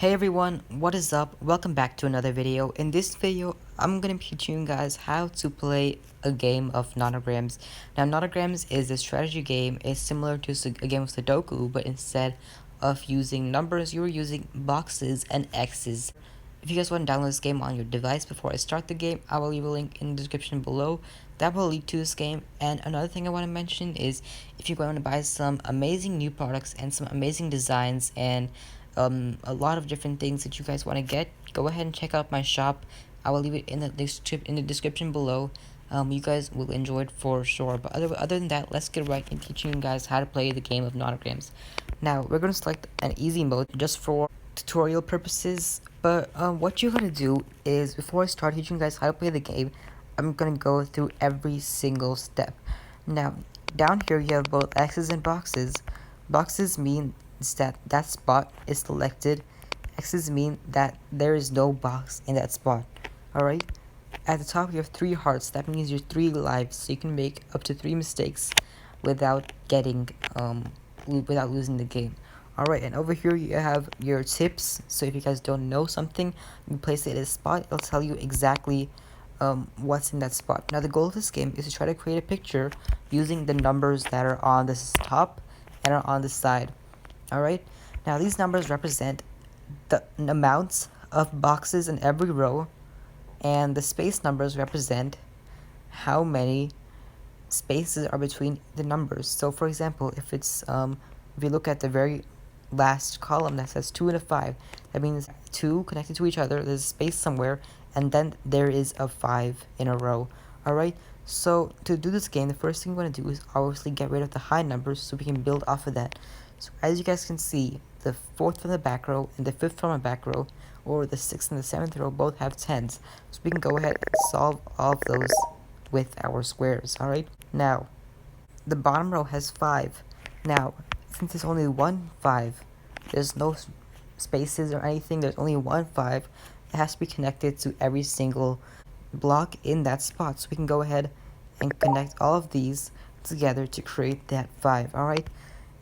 Hey everyone, what is up? Welcome back to another video. In this video, I'm going to be teaching you guys how to play a game of Nonograms. Now, Nonograms is a strategy game. It's similar to a game of Sudoku, but instead of using numbers, you're using boxes and X's. If you guys want to download this game on your device before I start the game, I will leave a link in the description below. That will lead to this game. And another thing I want to mention is if you're going to buy some amazing new products and some amazing designs and a lot of different things that you guys want to get, go ahead and check out my shop. I will leave it in the description below. You guys will enjoy it for sure. But other than that, let's get right into teaching you guys how to play the game of Nonograms. Now we're going to select an easy mode just for tutorial purposes. But what you're going to do is, before I start teaching you guys how to play the game, I'm going to go through every single step. Now, down here you have both X's and boxes. Boxes mean that spot is selected. X's mean that there is no box in that spot. Alright? At the top you have 3 hearts. That means you're 3 lives, so you can make up to 3 mistakes without getting without losing the game. Alright, and over here you have your tips. So if you guys don't know something, you place it in a spot, it'll tell you exactly what's in that spot. Now the goal of this game is to try to create a picture using the numbers that are on this top and are on the side. Alright, now these numbers represent the amounts of boxes in every row, and the space numbers represent how many spaces are between the numbers. So for example, if it's if you look at the very last column that says 2 and a 5, that means 2 connected to each other, there's a space somewhere, and then there is a 5 in a row. Alright, so to do this game, the first thing we want to do is obviously get rid of the high numbers so we can build off of that. So as you guys can see, the 4th from the back row and the 5th from the back row, or the 6th and the 7th row, both have 10s. So we can go ahead and solve all of those with our squares. Alright, now the bottom row has 5. Now since there's only one 5, there's no spaces or anything, there's only one 5, it has to be connected to every single block in that spot. So we can go ahead and connect all of these together to create that 5. Alright,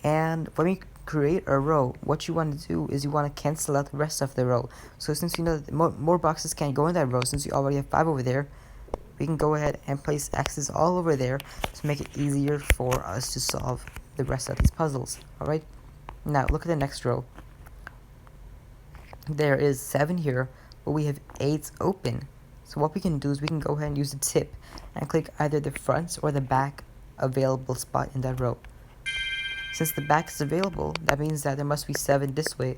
and when we create a row, what you want to do is you want to cancel out the rest of the row. So since you know that more boxes can't go in that row, since you already have 5 over there, we can go ahead and place X's all over there to make it easier for us to solve the rest of these puzzles. Alright, now look at the next row. There is 7 here, but we have 8 open. So what we can do is we can go ahead and use the tip and click either the front or the back available spot in that row. Since the back is available, that means that there must be 7 this way.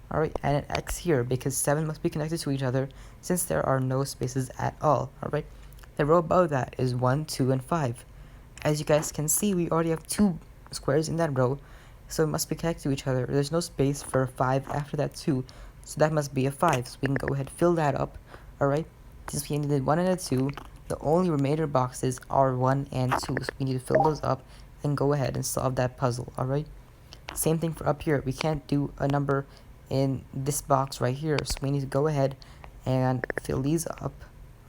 Alright, and an X here, because 7 must be connected to each other since there are no spaces at all. Alright, the row above that is 1, 2, and 5. As you guys can see, we already have 2 squares in that row, so it must be connected to each other. There's no space for a 5 after that 2, so that must be a 5. So we can go ahead and fill that up. Alright, since we needed 1 and a 2, the only remainder boxes are 1 and 2, so we need to fill those up and go ahead and solve that puzzle. Alright, same thing for up here. We can't do a number in this box right here, so we need to go ahead and fill these up.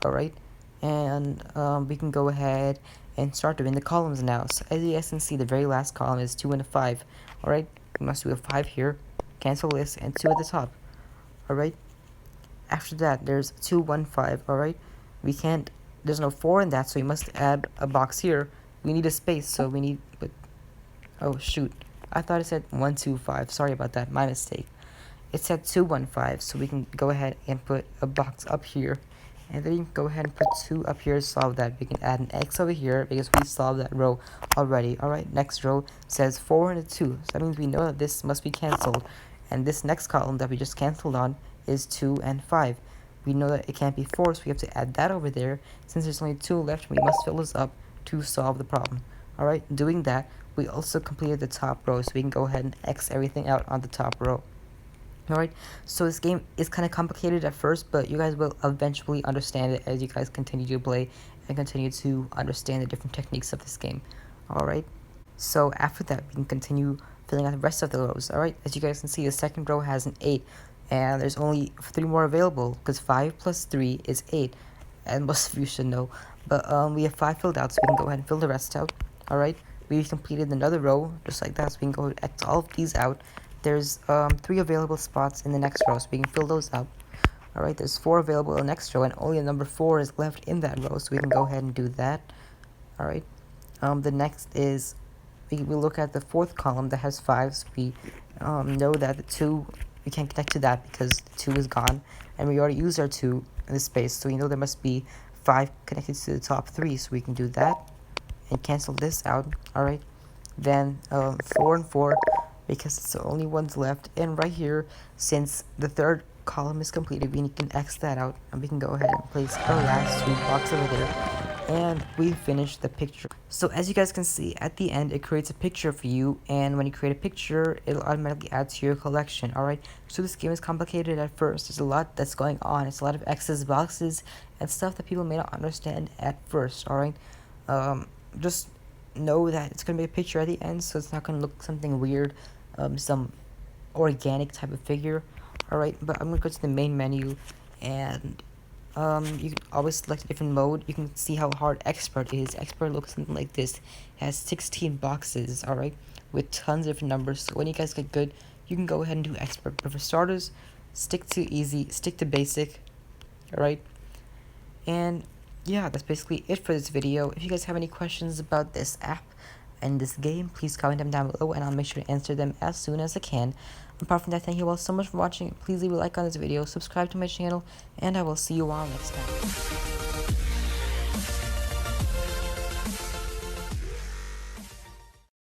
Alright, and we can go ahead and start doing the columns now. So as you guys can see, the very last column is 2 and a 5. Alright, we must do a 5 here, cancel this, and 2 at the top. Alright, after that there's 2, 1, 5. Alright, we can't, there's no 4 in that, so we must add a box here. We need a space, so we need, but oh shoot, I thought it said 1, 2, 5. Sorry about that, my mistake. It said 2, 1, 5, so we can go ahead and put a box up here, and then you can go ahead and put 2 up here to solve that. We can add an X over here because we solved that row already. Alright, next row says 4 and a 2, so that means we know that this must be cancelled, and this next column that we just cancelled on is 2 and 5. We know that it can't be 4, so we have to add that over there. Since there's only 2 left, we must fill this up to solve the problem. Alright, doing that, we also completed the top row, so we can go ahead and X everything out on the top row. Alright, so this game is kind of complicated at first, but you guys will eventually understand it as you guys continue to play and continue to understand the different techniques of this game. Alright, so after that, we can continue filling out the rest of the rows. Alright, as you guys can see, the second row has an 8, and there's only 3 more available, because 5 plus 3 is 8, and most of you should know. But we have 5 filled out, so we can go ahead and fill the rest out. Alright, we completed another row, just like that, so we can go ahead and X all of these out. there's 3 available spots in the next row, so we can fill those up. Alright, there's 4 available in the next row, and only a number 4 is left in that row, so we can go ahead and do that. Alright, the next is, we look at the 4th column that has 5s. We know that the 2, we can't connect to that because the 2 is gone, and we already used our 2 in this space, so we know there must be 5 connected to the top 3, so we can do that and cancel this out. Alright, then 4 and 4, because it's the only ones left, and right here, since the 3rd column is completed, we can X that out, and we can go ahead and place our last 2 blocks over there, and we finished the picture. So as you guys can see, at the end it creates a picture for you, and when you create a picture, it'll automatically add to your collection. Alright, so this game is complicated at first. There's a lot that's going on. It's a lot of X's, boxes, and stuff that people may not understand at first. Alright, just know that it's gonna be a picture at the end, so it's not gonna look something weird, some organic type of figure. Alright, but I'm gonna go to the main menu, and you can always select a different mode. You can see how hard Expert is. Expert looks something like this. It has 16 boxes, alright, with tons of different numbers. So when you guys get good, you can go ahead and do Expert. But for starters, stick to easy, stick to basic, alright? And yeah, that's basically it for this video. If you guys have any questions about this app and this game, please comment them down below, and I'll make sure to answer them as soon as I can. Apart from that, thank you all so much for watching. Please leave a like on this video, subscribe to my channel, and I will see you all next time.